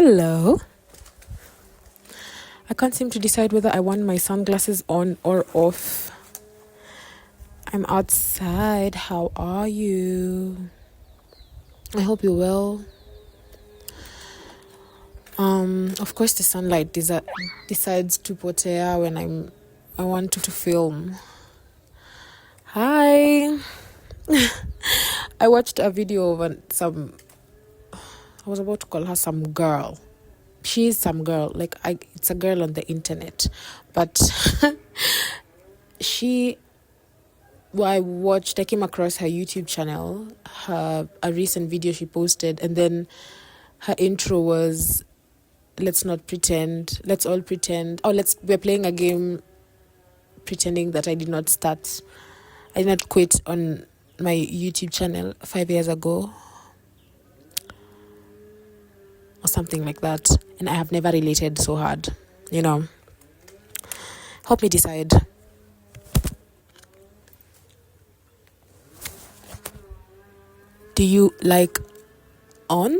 Hello. I can't seem to decide whether I want my sunglasses on or off. I'm outside. How are you? I hope you're well. Of course, the sunlight decides to potea when I want to film. Hi. I watched a video of I was about to call her some girl. She is some girl. It's a girl on the internet, but I came across her YouTube channel, a recent video she posted, and then her intro was, let's all pretend. We're playing a game pretending that I did not quit on my YouTube channel 5 years ago, or something like that. And I have never related so hard, Help me decide. Do you like on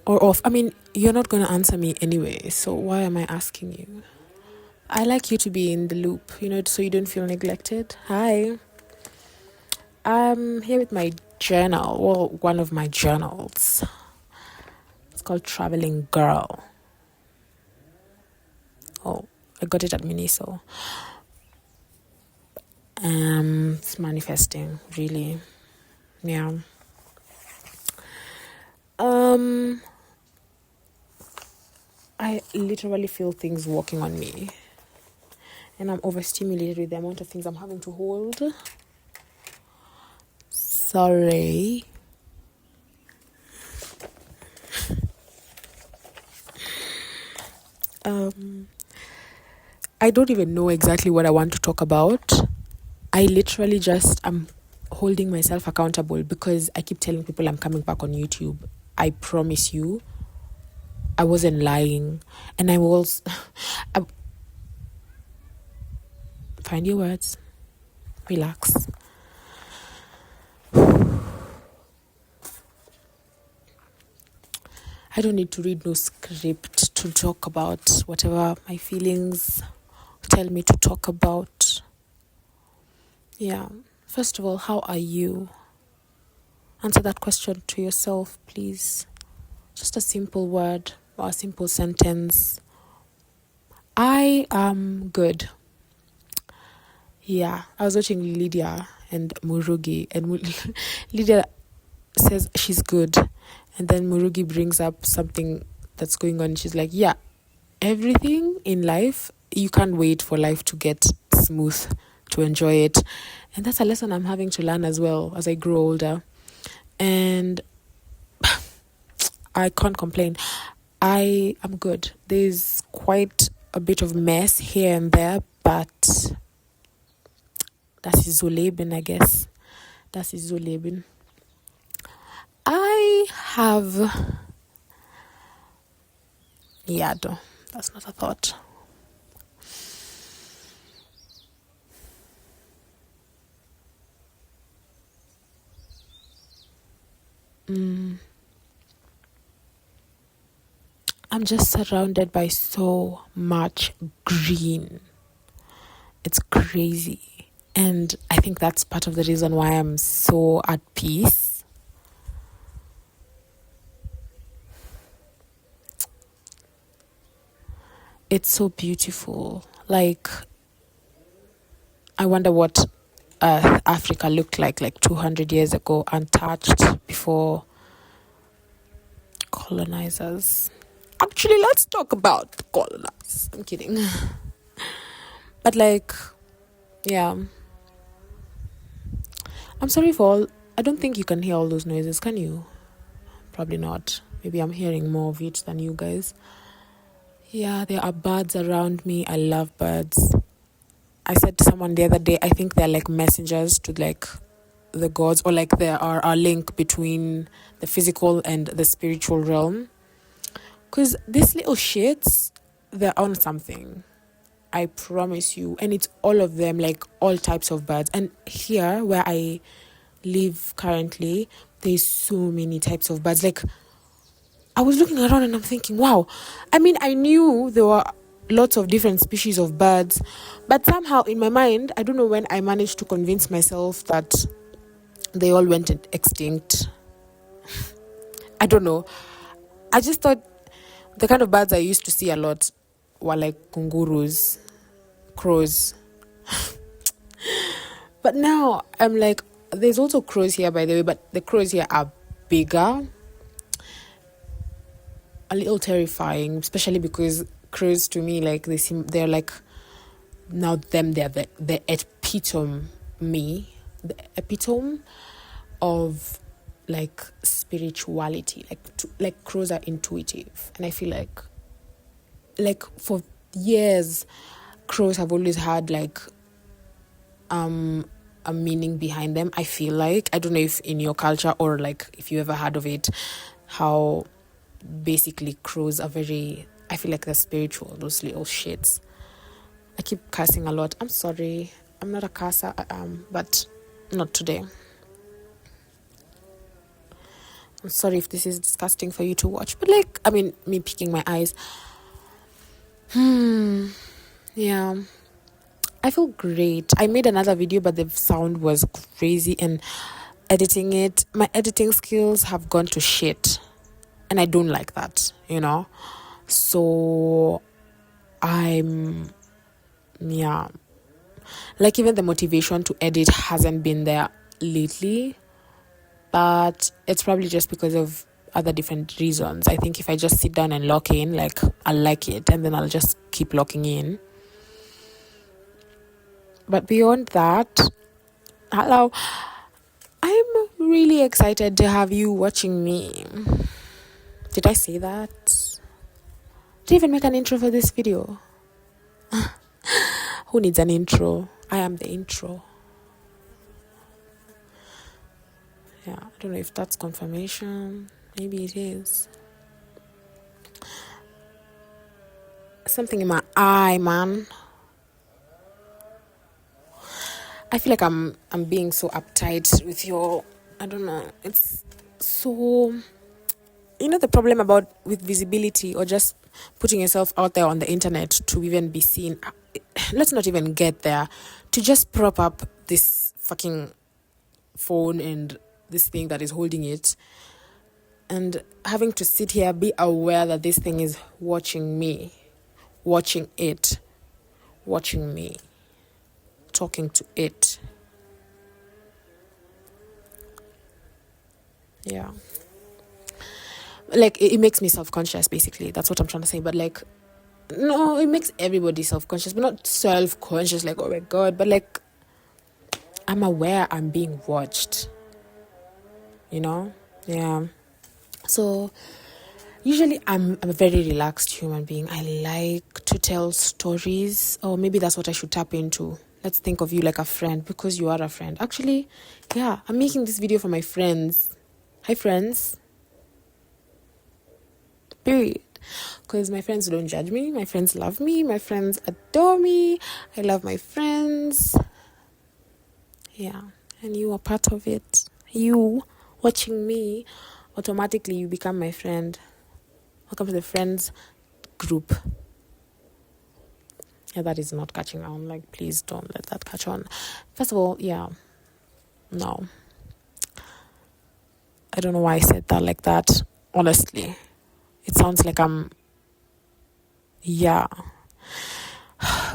or off? I mean, you're not going to answer me anyway, so why am I asking you? I like you to be in the loop, so you don't feel neglected. Hi. I'm here with my journal. Well, one of my journals. It's called Traveling Girl. Oh, I got it at Miniso. It's manifesting, really. Yeah. I literally feel things walking on me, and I'm overstimulated with the amount of things I'm having to hold. Sorry. I don't even know exactly what I want to talk about. I literally am holding myself accountable because I keep telling people I'm coming back on YouTube. I promise you, I wasn't lying. And find your words. Relax. I don't need to read no script to talk about whatever my feelings tell me to talk about. Yeah. First of all, how are you? Answer that question to yourself, please. Just a simple word or a simple sentence. I am good. Yeah. I was watching Lydia and Murugi, and Lydia says she's good. And then Murugi brings up something that's going on. She's like, yeah, everything in life, you can't wait for life to get smooth to enjoy it. And that's a lesson I'm having to learn as well as I grow older. And I can't complain. I am good. There's quite a bit of mess here and there, but das ist so Leben, I guess. Das ist so Leben. I have... Yeah, no, that's not a thought. I'm just surrounded by so much green. It's crazy. And I think that's part of the reason why I'm so at peace. It's so beautiful. Like, I wonder what Africa looked like 200 years ago, untouched before colonizers. Actually, let's talk about colonizers. I'm kidding. But yeah. I'm sorry for all... I don't think you can hear all those noises, can you? Probably not. Maybe I'm hearing more of it than you guys. Yeah, there are birds around me. I love birds. I said to someone the other day, I think they're like messengers to the gods, or there are a link between the physical and the spiritual realm. Because these little shits, they're on something. I promise you. And it's all of them, all types of birds. And here where I live currently, there's so many types of birds. I was looking around and I'm thinking, wow. I mean, I knew there were lots of different species of birds, but somehow in my mind, I don't know when I managed to convince myself that they all went extinct. I don't know. I just thought the kind of birds I used to see a lot were like kangaroos, crows. But now I'm like, there's also crows here, by the way, but the crows here are bigger, a little terrifying, especially because crows to me, like, they're like, now they're the epitome of like spirituality. Like crows are intuitive, and I feel like for years crows have always had like a meaning behind them. I feel like, I don't know if in your culture or like if you ever heard of it, how basically crows are very, I feel like they're spiritual, those little shits. I keep cursing a lot. I'm sorry. I'm not a curser, but not today. I'm sorry if this is disgusting for you to watch, but like, I mean, me picking my eyes. Yeah. I feel great. I made another video, but the sound was crazy, and my editing skills have gone to shit. And I don't like that, So like, even the motivation to edit hasn't been there lately, but it's probably just because of other different reasons. I think if I just sit down and lock in, like, I'll like it, and then I'll just keep locking in. But beyond that, hello, I'm really excited to have you watching me. Did I say that? Did I even make an intro for this video? Who needs an intro? I am the intro. Yeah, I don't know if that's confirmation. Maybe it is. Something in my eye, man. I feel like I'm being so uptight with your, I don't know. It's so, the problem with visibility or just putting yourself out there on the internet to even be seen. Let's not even get there. To just prop up this fucking phone and this thing that is holding it, and having to sit here, be aware that this thing is watching me, watching it, watching me, talking to it. Yeah. Like, it makes me self-conscious, basically. That's what I'm trying to say. But like, no, it makes everybody self-conscious, but not self-conscious, like, oh my God, but like, I'm aware I'm being watched, Yeah. So usually I'm a very relaxed human being. I like to tell stories, or maybe that's what I should tap into. Let's think of you like a friend, because you are a friend. Actually, yeah, I'm making this video for my friends. Hi, friends. Period. Because my friends don't judge me. My friends love me. My friends adore me. I love my friends. Yeah. And you are part of it. You watching me, automatically you become my friend. Welcome to the friends group. Yeah, that is not catching on. Like, please don't let that catch on. First of all, yeah. No. I don't know why I said that like that. Honestly. It sounds like yeah.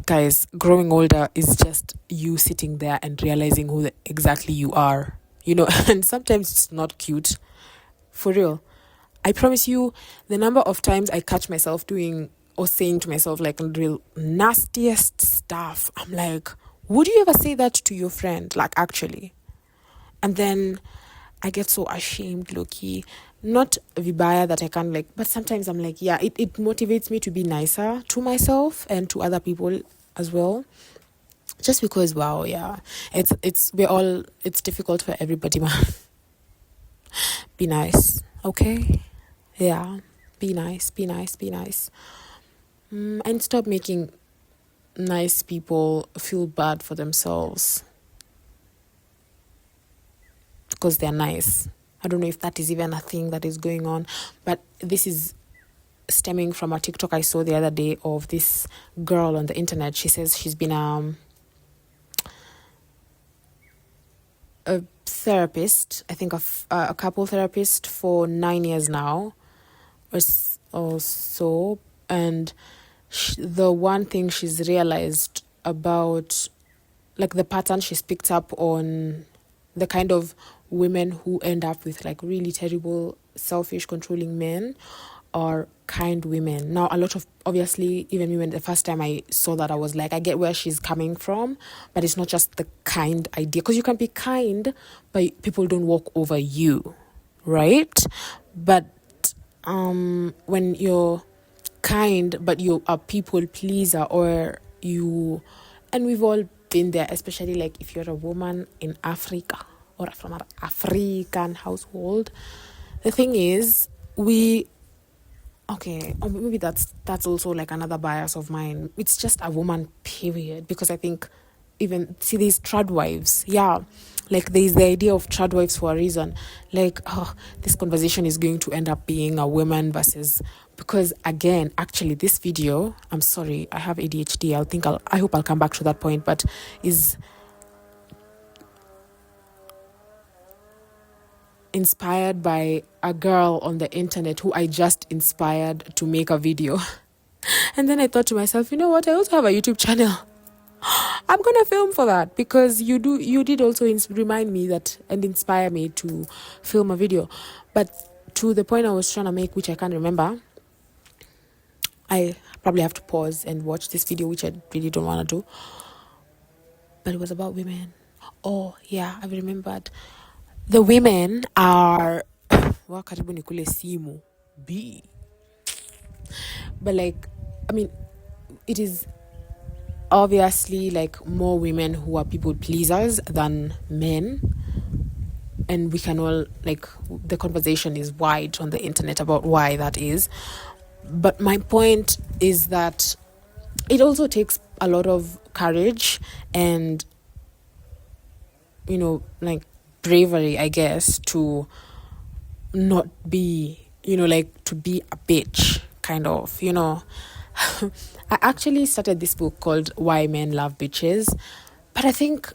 Guys, growing older is just you sitting there and realizing who exactly you are. And sometimes it's not cute. For real. I promise you, the number of times I catch myself doing or saying to myself like real nastiest stuff, I'm like, would you ever say that to your friend? Like, actually. And then I get so ashamed, low-key. Not vibaya that I can't like, but sometimes I'm like, yeah, it motivates me to be nicer to myself and to other people as well. Just because, wow, yeah, it's difficult for everybody, man. Be nice, okay? Yeah, be nice. And stop making nice people feel bad for themselves because they're nice. I don't know if that is even a thing that is going on, but this is stemming from a TikTok I saw the other day of this girl on the internet. She says she's been a therapist, I think a couple therapist for 9 years now, or so, and the one thing she's realized about, like, the pattern she's picked up on the kind of women who end up with like really terrible, selfish, controlling men are kind women. Now, a lot of, obviously, even me, when the first time I saw that, I was like, I get where she's coming from, but it's not just the kind idea, because you can be kind, but people don't walk over you, right? But when you're kind, but you're a people pleaser, or you, and we've all been there, especially like if you're a woman in Africa or from an African household. The thing is, okay, or maybe that's also like another bias of mine. It's just a woman, period. Because I think even, see, these trad wives, like there's the idea of trad wives for a reason. Like, this conversation is going to end up being a woman versus, because again, actually this video, I'm sorry, I have ADHD. I hope I'll come back to that point, but is inspired by a girl on the internet who I just inspired to make a video. And then I thought to myself, you know what, I also have a YouTube channel. I'm gonna film for that, because you did also remind me that and inspire me to film a video. But to the point I was trying to make, which I can't remember, I probably have to pause and watch this video, which I really don't want to do. But it was about women. Oh yeah, I remembered. The women are karibu nikule simu B. But like, I mean, it is obviously like more women who are people pleasers than men, and we can all, like, the conversation is wide on the internet about why that is. But my point is that it also takes a lot of courage and, you know, like, bravery, I guess, to not be, you know, like, to be a bitch, kind of, you know. I actually started this book called Why Men Love Bitches, but I think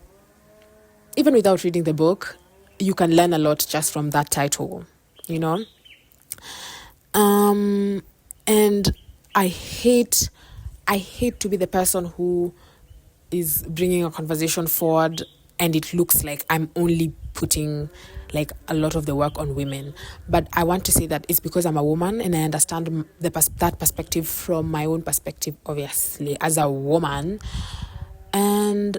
even without reading the book, you can learn a lot just from that title, you know. And I hate to be the person who is bringing a conversation forward and it looks like I'm only putting like a lot of the work on women. But I want to say that it's because I'm a woman and I understand that perspective from my own perspective, obviously, as a woman. And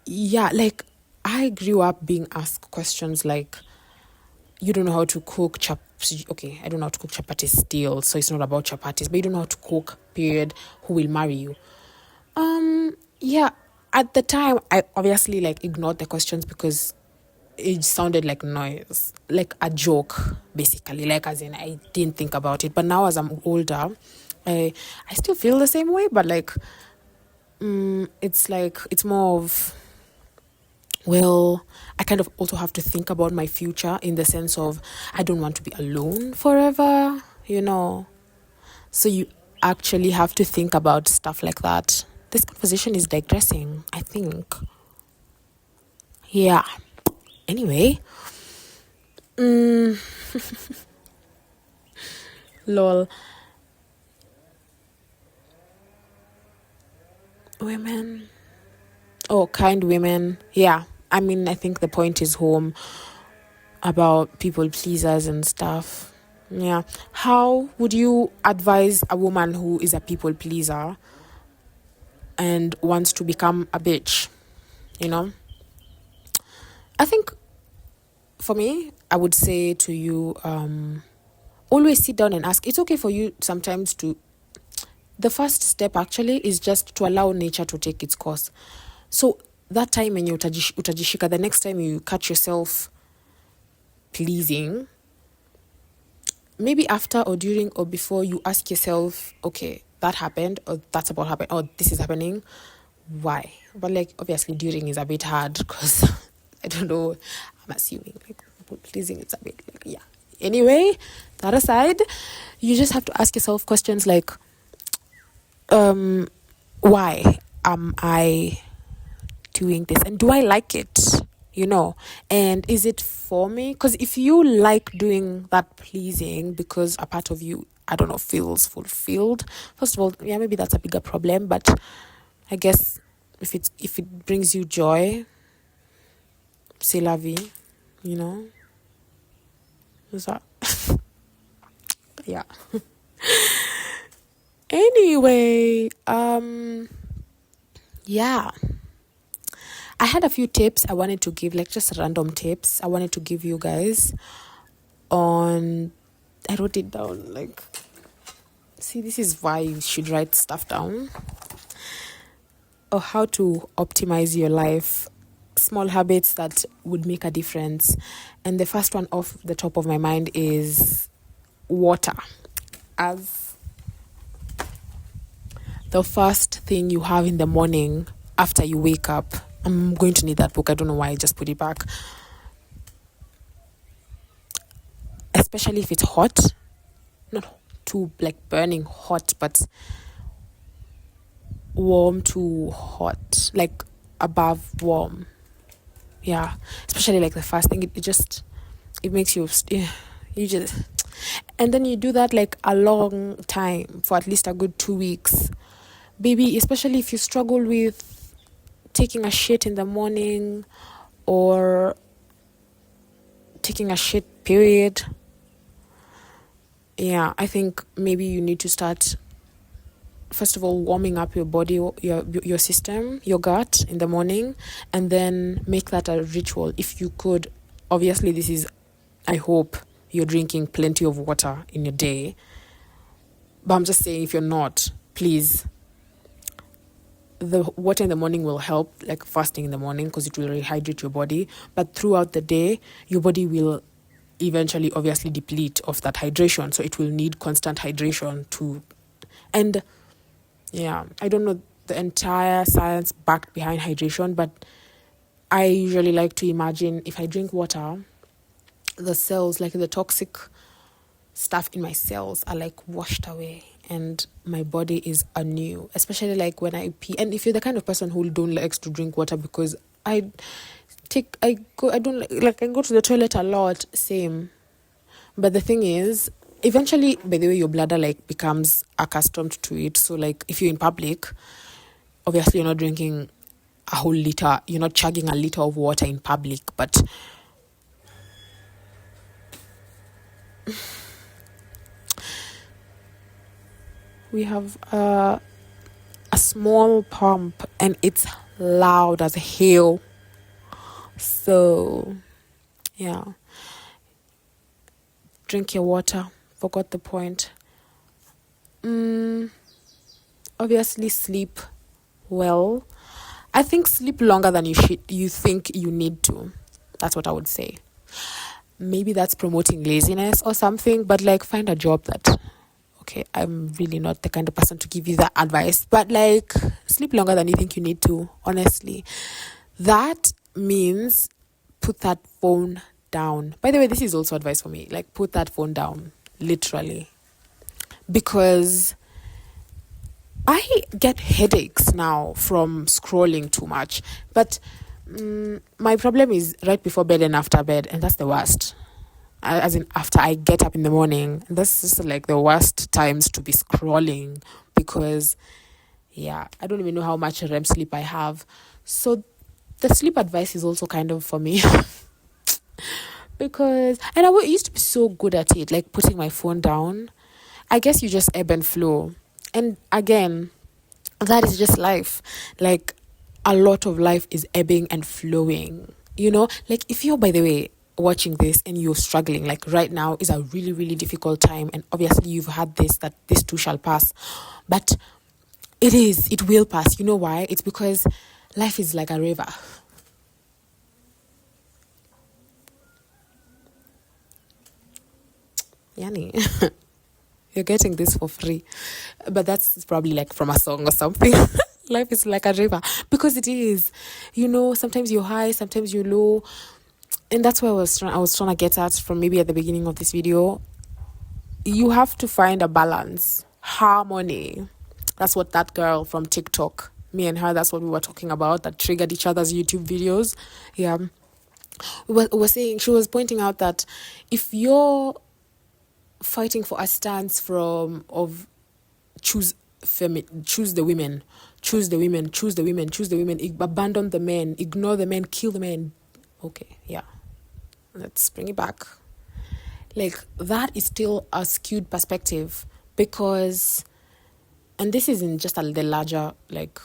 yeah, like, I grew up being asked questions like, you don't know how to cook okay, I don't know how to cook chapatis still, so it's not about chapatis, but you don't know how to cook, period, who will marry you? Yeah, at the time, I obviously like ignored the questions because it sounded like noise, like a joke, basically, like, as in, I didn't think about it. But now as I'm older, I still feel the same way, but like, it's like, it's more of, well, I kind of also have to think about my future in the sense of I don't want to be alone forever, you know. So you actually have to think about stuff like that. This conversation is digressing, I think. Yeah. Anyway. Lol. Women. Oh, kind women. Yeah. I mean, I think the point is home about people pleasers and stuff. Yeah. How would you advise a woman who is a people pleaser and wants to become a bitch? You know? I think for me, I would say to you, always sit down and ask. It's okay for you sometimes to, the first step actually is just to allow nature to take its course. So that time when you utajishika, the next time you catch yourself pleasing, maybe after or during or before, you ask yourself, okay, that happened, or that's about to happen, or this is happening, why? But like, obviously during is a bit hard because I don't know, I'm assuming like people pleasing, it's a bit like, yeah. Anyway, that aside, you just have to ask yourself questions like, why am I doing this, and do I like it? And is it for me? Because if you like doing that pleasing because a part of you, I don't know, feels fulfilled, first of all, yeah, maybe that's a bigger problem. But I guess if it brings you joy, c'est la vie, is that yeah. Anyway, yeah, I had a few tips I wanted to give, like just random tips I wanted to give you guys on. I wrote it down, like, see, this is why you should write stuff down, or how to optimize your life, small habits that would make a difference. And the first one off the top of my mind is water. As the first thing you have in the morning after you wake up. I'm going to need that book. I don't know why I just put it back. Especially if it's hot. Not too like burning hot, but warm to hot. Like above warm. Yeah. Especially like the first thing. It makes you just... And then you do that like a long time, for at least a good 2 weeks. Baby, especially if you struggle with taking a shit in the morning or taking a shit period. Yeah, I think maybe you need to start, first of all, warming up your body, your system, your gut in the morning, and then make that a ritual. If you could, obviously this is, I hope you're drinking plenty of water in a day. But I'm just saying, if you're not, please, the water in the morning will help, like fasting in the morning, because it will rehydrate your body. But throughout the day, your body will eventually obviously deplete of that hydration. So it will need constant hydration to... And yeah, I don't know the entire science backed behind hydration, but I usually like to imagine if I drink water, the cells, like the toxic stuff in my cells are like washed away and my body is anew, especially like when I pee. And if you're the kind of person who don't like to drink water, because I go to the toilet a lot, same. But the thing is, eventually, by the way, your bladder like becomes accustomed to it. So like if you're in public, obviously you're not drinking a whole liter, you're not chugging a liter of water in public, but we have a small pump and it's loud as hell. So yeah, drink your water. Forgot the point. Obviously sleep well. I think sleep longer than you think you need to. That's what I would say. Maybe that's promoting laziness or something, but like find a job that... Okay, I'm really not the kind of person to give you that advice, but like sleep longer than you think you need to, honestly. That means put that phone down. By the way, this is also advice for me. Like put that phone down, literally. Because I get headaches now from scrolling too much. But my problem is right before bed and after bed, and that's the worst. As in after I get up in the morning, that's just like the worst times to be scrolling, because yeah, I don't even know how much REM sleep I have. So the sleep advice is also kind of for me. Because, and I used to be so good at it, like putting my phone down. I guess you just ebb and flow. And again, that is just life. Like a lot of life is ebbing and flowing, like if you're, by the way, watching this and you're struggling, like right now is a really, really difficult time, and obviously you've had that this too shall pass, but it will pass. You know why? It's because life is like a river. Yani, you're getting this for free, but that's probably like from a song or something. Life is like a river, because it is, sometimes you're high, sometimes you're low. and that's where I was trying to get at from maybe at the beginning of this video. You have to find a balance, harmony. That's what that girl from TikTok, me and her, that's what we were talking about, that triggered each other's YouTube videos. Yeah. We were saying, she was pointing out that if you're fighting for a stance of choose the women, abandon the men, ignore the men, kill the men. Okay, yeah. Let's bring it back. Like, that is still a skewed perspective, because, and this isn't just the larger, like,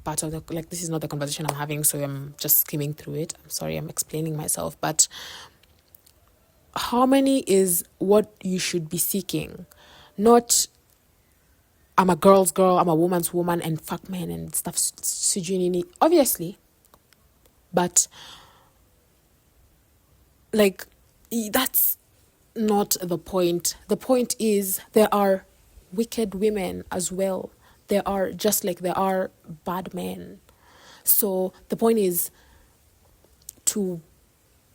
part of the, like, this is not the conversation I'm having, so I'm just skimming through it. I'm sorry, I'm explaining myself, but harmony is what you should be seeking, not I'm a girl's girl, I'm a woman's woman, and fuck men and stuff, obviously, but like, that's not the point. The point is there are wicked women as well. There are, just like there are bad men. So the point is to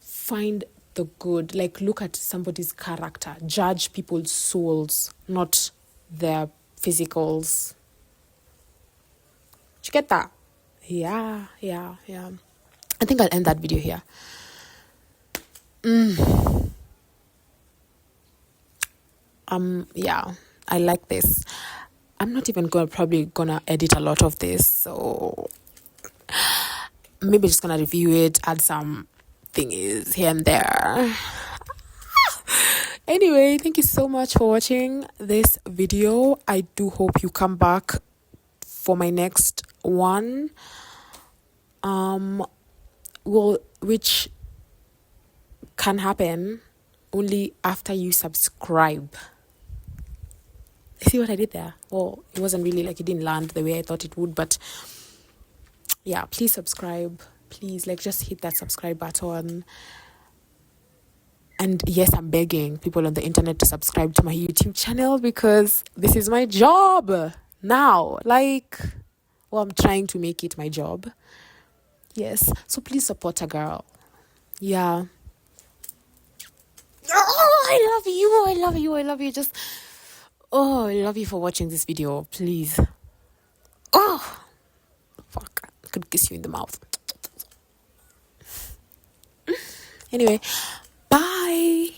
find the good, like look at somebody's character, judge people's souls, not their physicals. Did you get that? Yeah. I think I'll end that video here. Yeah, I like this. I'm not even probably gonna edit a lot of this, so maybe just gonna review it, add some thingies here and there. Anyway, thank you so much for watching this video. I do hope you come back for my next one, which can happen only after you subscribe. See what I did there? Well, it wasn't really, like, it didn't land the way I thought it would, but yeah, please subscribe. Please, like, just hit that subscribe button. And yes, I'm begging people on the internet to subscribe to my YouTube channel, because this is my job now. Like, well, I'm trying to make it my job. Yes, so please support a girl. Yeah. Oh, I love you. Just, oh, I love you for watching this video. Please. Oh, fuck. I could kiss you in the mouth. Anyway, bye.